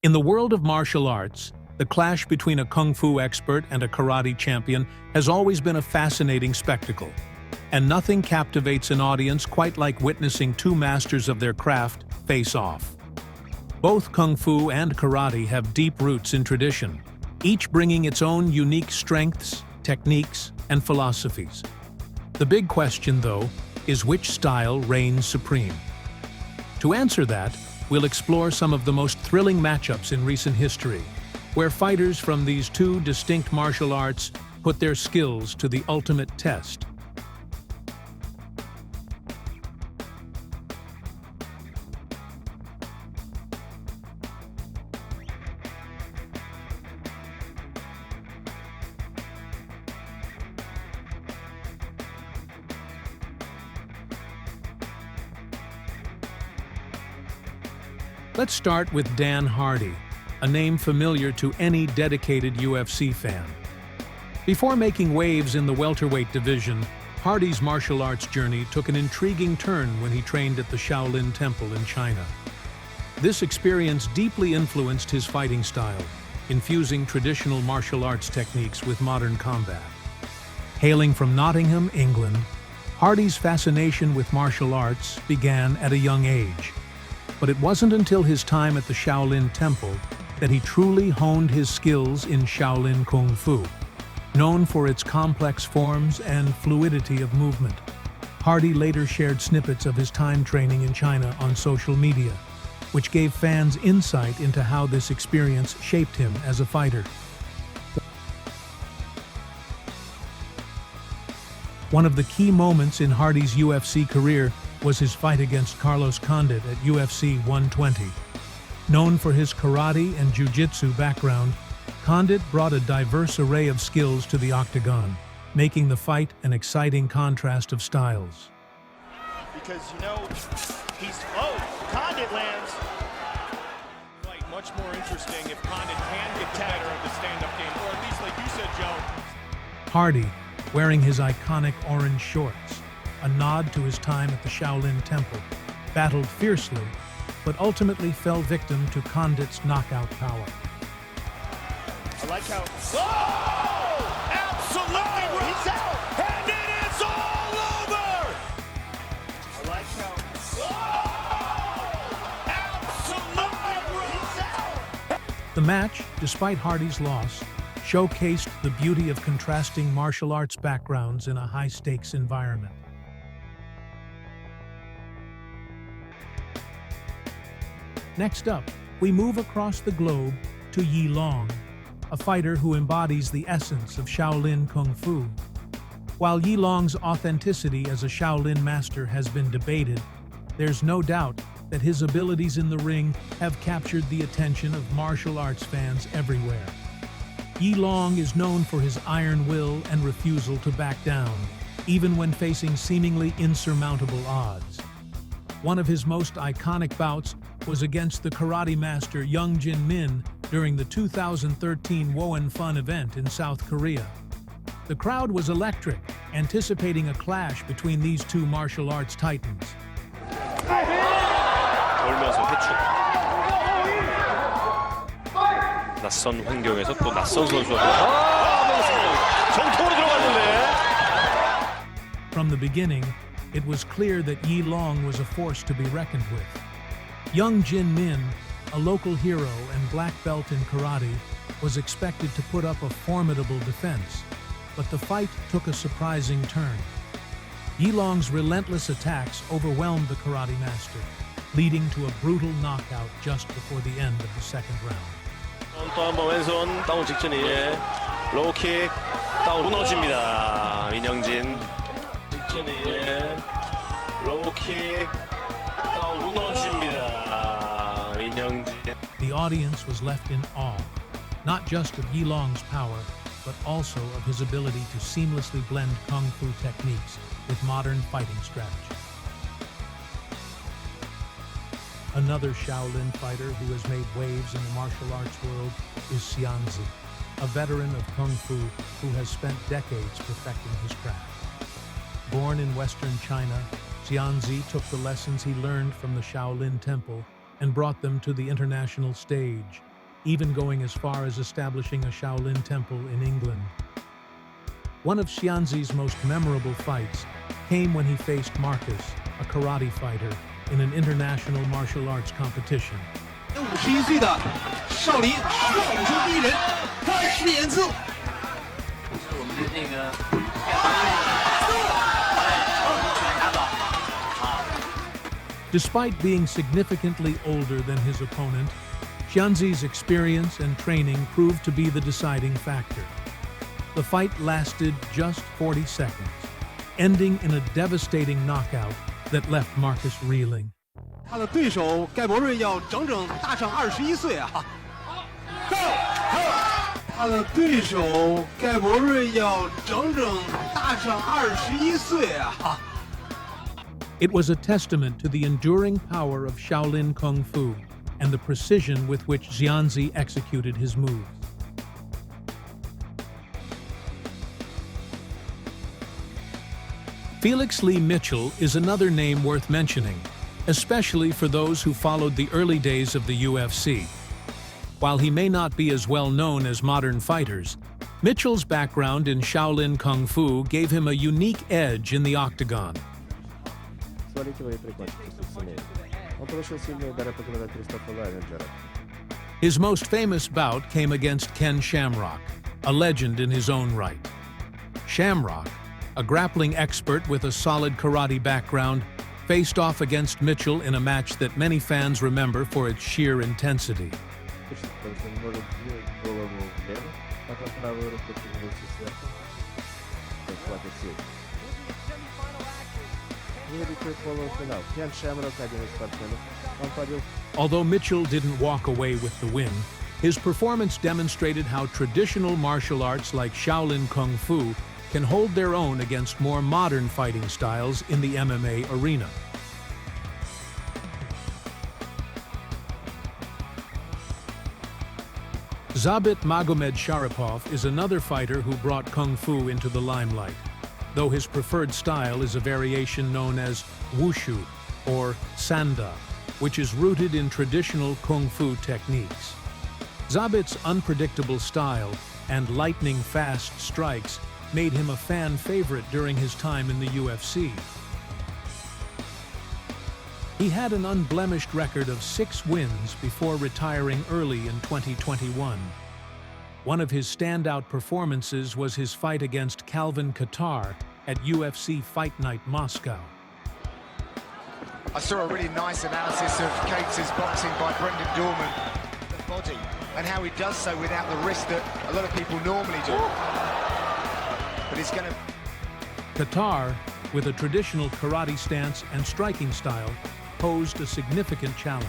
In the world of martial arts, the clash between a kung fu expert and a karate champion has always been a fascinating spectacle. And nothing captivates an audience quite like witnessing two masters of their craft face off. Both kung fu and karate have deep roots in tradition, each bringing its own unique strengths, techniques, and philosophies. The big question, though, is which style reigns supreme? To answer that, we'll explore some of the most thrilling matchups in recent history, where fighters from these two distinct martial arts put their skills to the ultimate test. Let's start with Dan Hardy, a name familiar to any dedicated UFC fan. Before making waves in the welterweight division, Hardy's martial arts journey took an intriguing turn when he trained at the Shaolin Temple in China. This experience deeply influenced his fighting style, infusing traditional martial arts techniques with modern combat. Hailing from Nottingham, England, Hardy's fascination with martial arts began at a young age. But it wasn't until his time at the Shaolin Temple that he truly honed his skills in Shaolin Kung Fu, known for its complex forms and fluidity of movement. Hardy later shared snippets of his time training in China on social media, which gave fans insight into how this experience shaped him as a fighter. One of the key moments in Hardy's UFC career was his fight against Carlos Condit at UFC 120. Known for his karate and jiu-jitsu background, Condit brought a diverse array of skills to the octagon, making the fight an exciting contrast of styles. Because, Condit lands. Like, much more interesting if Condit can get better at the stand-up game, or at least, like you said, Joe. Hardy, wearing his iconic orange shorts, a nod to his time at the Shaolin Temple, battled fiercely, but ultimately fell victim to Condit's knockout power. I like how... Oh! Absolutely! He's out! And it is all over! I like how... Oh! Absolutely! He's out! The match, despite Hardy's loss, showcased the beauty of contrasting martial arts backgrounds in a high-stakes environment. Next up, we move across the globe to Yi Long, a fighter who embodies the essence of Shaolin Kung Fu. While Yi Long's authenticity as a Shaolin master has been debated, there's no doubt that his abilities in the ring have captured the attention of martial arts fans everywhere. Yi Long is known for his iron will and refusal to back down, even when facing seemingly insurmountable odds. One of his most iconic bouts was against the karate master Young Jin Min during the 2013 Woan Fun event in South Korea. The crowd was electric, anticipating a clash between these two martial arts titans. 돌면서 회축. 낯선 환경에서 또 낯선 선수가 정통으로 들어갔는데. From the beginning, it was clear that Yi Long was a force to be reckoned with. Young Jin Min, a local hero and black belt in karate, was expected to put up a formidable defense, but the fight took a surprising turn. Yi Long's relentless attacks overwhelmed the karate master, leading to a brutal knockout just before the end of the second round. 또 한 번 왼손 다운 직전이에 로우킥 다운 무너집니다. 민영진 직전이에 로우킥 다운 무너집니다. 민영진. The audience was left in awe, not just of Yi Long's power, but also of his ability to seamlessly blend kung fu techniques with modern fighting strategy. Another Shaolin fighter who has made waves in the martial arts world is Xianzi, a veteran of Kung Fu who has spent decades perfecting his craft. Born in Western China, Xianzi took the lessons he learned from the Shaolin Temple and brought them to the international stage, even going as far as establishing a Shaolin temple in England. One of Xianzi's most memorable fights came when he faced Marcus, a karate fighter, in an international martial arts competition. 51岁的少林武术第一人开始演出。我们的那个。Despite being significantly older than his opponent, Xianzi's experience and training proved to be the deciding factor. The fight lasted just 40 seconds, ending in a devastating knockout that left Marcus reeling. 他的对手盖博瑞要整整大上21岁啊！他的对手盖博瑞要整整大上21岁啊！ It was a testament to the enduring power of Shaolin Kung Fu and the precision with which Xianzi executed his moves. Felix Lee Mitchell is another name worth mentioning, especially for those who followed the early days of the UFC. While he may not be as well known as modern fighters, Mitchell's background in Shaolin Kung Fu gave him a unique edge in the octagon. His most famous bout came against Ken Shamrock, a legend in his own right. Shamrock, a grappling expert with a solid karate background, faced off against Mitchell in a match that many fans remember for its sheer intensity. Although Mitchell didn't walk away with the win, his performance demonstrated how traditional martial arts like Shaolin Kung Fu can hold their own against more modern fighting styles in the MMA arena. Zabit Magomed Sharipov is another fighter who brought Kung Fu into the limelight, though his preferred style is a variation known as Wushu, or Sanda, which is rooted in traditional Kung Fu techniques. Zabit's unpredictable style and lightning-fast strikes made him a fan favorite during his time in the UFC. He had an unblemished record of 6 wins before retiring early in 2021. One of his standout performances was his fight against Calvin Kattar at UFC Fight Night Moscow. I saw a really nice analysis of Cates' boxing by Brendan Dorman, the body, and how he does so without the risk that a lot of people normally do. But he's going to... Kattar, with a traditional karate stance and striking style, posed a significant challenge.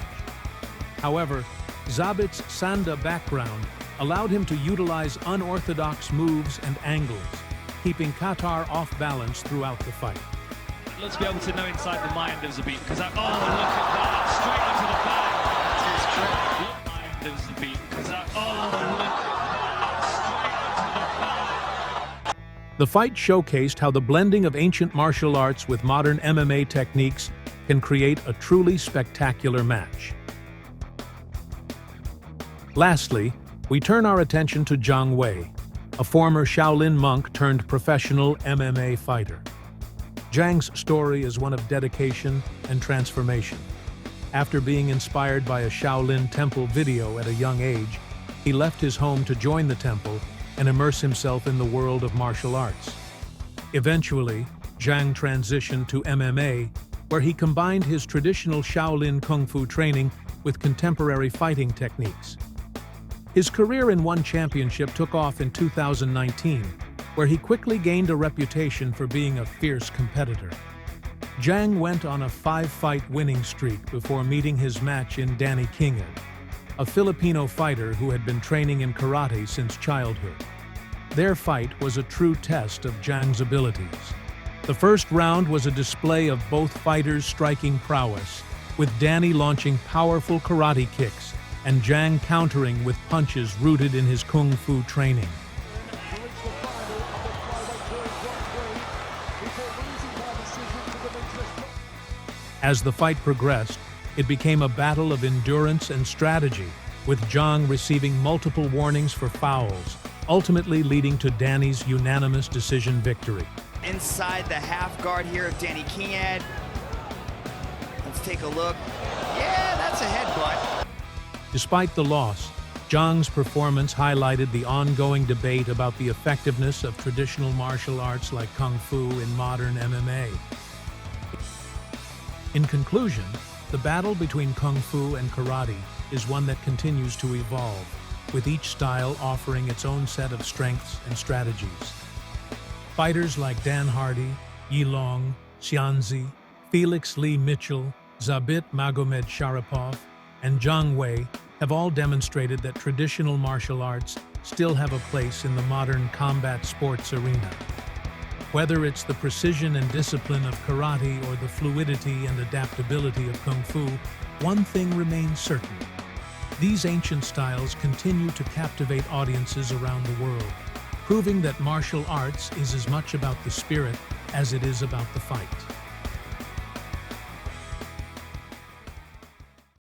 However, Zabit's Sanda background allowed him to utilize unorthodox moves and angles, keeping Kattar off balance throughout the fight. Let's be able to know inside the mind of Zabit, because look at that, straight into the bag. Mind of Zabit, because The fight showcased how the blending of ancient martial arts with modern MMA techniques can create a truly spectacular match. Lastly, we turn our attention to Zhang Wei, a former Shaolin monk turned professional MMA fighter. Zhang's story is one of dedication and transformation. After being inspired by a Shaolin temple video at a young age, he left his home to join the temple and immerse himself in the world of martial arts. Eventually, Zhang transitioned to MMA, where he combined his traditional Shaolin Kung Fu training with contemporary fighting techniques. His career in one championship took off in 2019, where he quickly gained a reputation for being a fierce competitor. Zhang went on a 5-fight winning streak before meeting his match in Danny Kingan, a Filipino fighter who had been training in karate since childhood. Their fight was a true test of Zhang's abilities. The first round was a display of both fighters' striking prowess, with Danny launching powerful karate kicks and Zhang countering with punches rooted in his Kung Fu training. As the fight progressed, it became a battle of endurance and strategy, with Zhang receiving multiple warnings for fouls, ultimately leading to Danny's unanimous decision victory. Inside the half guard here of Danny Kingad. Let's take a look. Yeah, that's a headbutt. Despite the loss, Zhang's performance highlighted the ongoing debate about the effectiveness of traditional martial arts like Kung Fu in modern MMA. In conclusion, the battle between Kung Fu and Karate is one that continues to evolve, with each style offering its own set of strengths and strategies. Fighters like Dan Hardy, Yi Long, Xianzi, Felix Lee Mitchell, Zabit Magomed Sharapov, and Zhang Wei have all demonstrated that traditional martial arts still have a place in the modern combat sports arena. Whether it's the precision and discipline of karate or the fluidity and adaptability of Kung Fu, one thing remains certain. These ancient styles continue to captivate audiences around the world, proving that martial arts is as much about the spirit as it is about the fight.